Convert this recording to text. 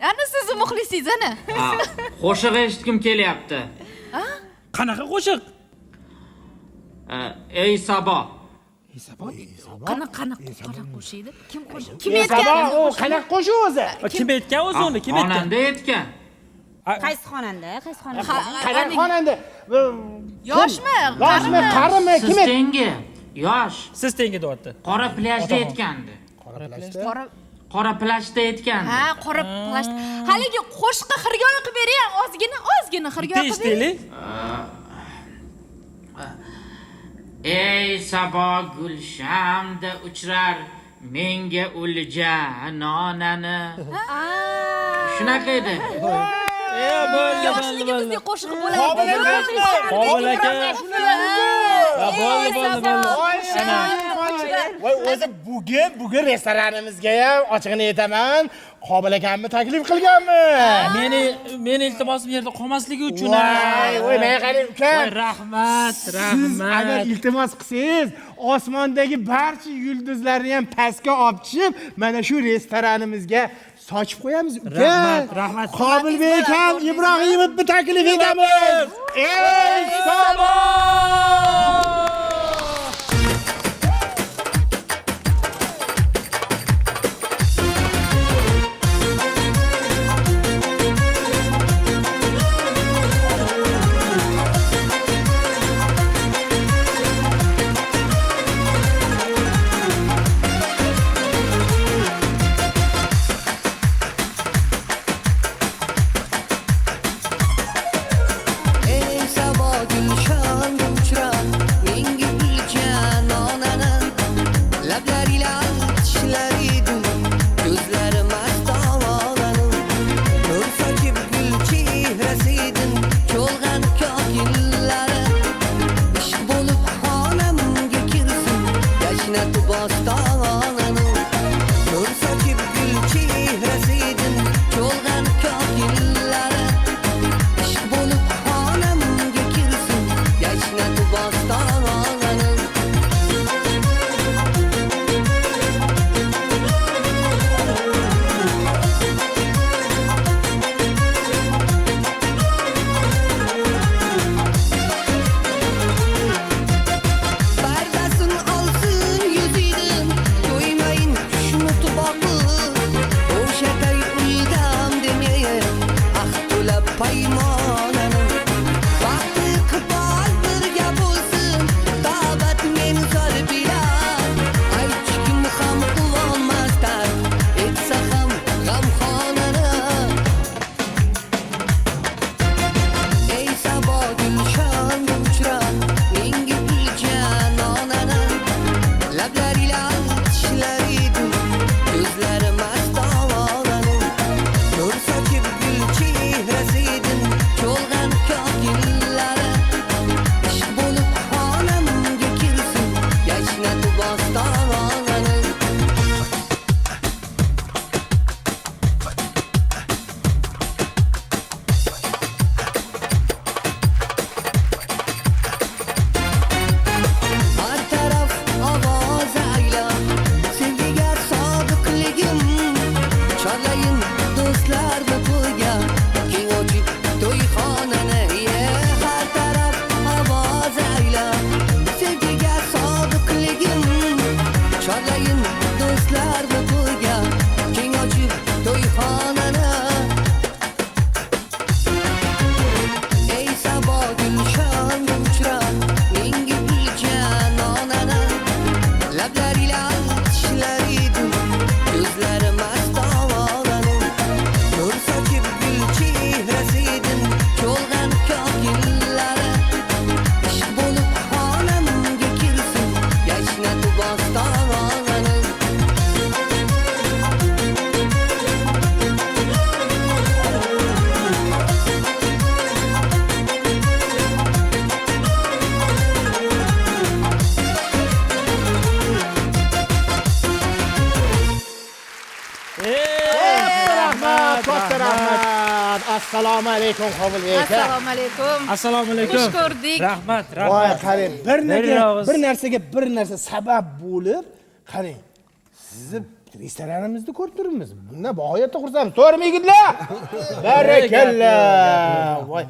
Ana sizni muxlisingiz ana. Qo'shiq eshitgim kelyapti. Qanaqa qo'shiq? Ey Sabo. Qanaqa qo'shiydi? Kim qo'shdi? Kim aytgan? O qanaqa qo'shiq o'zi? Kim aytgan o'zi uni? Kim aytgan? Xonanda aytgan. Qaysi xonanda? Qanaqa xonanda? Yoshmi? Yoshmi, qarimi? Kim Siz tengi. Yosh. Siz tengi deyapti. Qora plyajda aytgandi. Qora plyajda aytgandi. Ha, qora plasht. Haligi qo'shiqqa xirgoyi qilib bering, ozgina xirgoyi qilib bering. Ey Sabo gulshamda uchrar menga o'lja nonani. Shunaqa edi. Yoshligimizdek qo'shiq bo'ladi. Qobil aka. Voy, o'zi bugun restoranimizga ham ochig'ini aytaman, Qobil akamni taklif qilganmi? Meni iltimosim yerda qolmasligi uchun. Voy, men qarang ukam. Rahmat. Agar iltimos qilsangiz, osmondagi barcha yulduzlarni ham pastga olib tushib, mana shu restoranimizga sochib qo'yamiz uka. Rahmat. Qobilbek ham Ibrohimovni taklif etamiz. Ey Sabo! Assalomu alaykum Qobilbek aka. Assalomu alaykum. Assalomu alaykum. Xush ko'rdik. Rahmat. Voy, qarang, bir narsa sabab bo'lib, qarang. Sizni restoranimizni ko'rib turibmiz. Bundan nihoyatda xursandmiz. To'g'rimi yigitlar? Barakalla. Voy.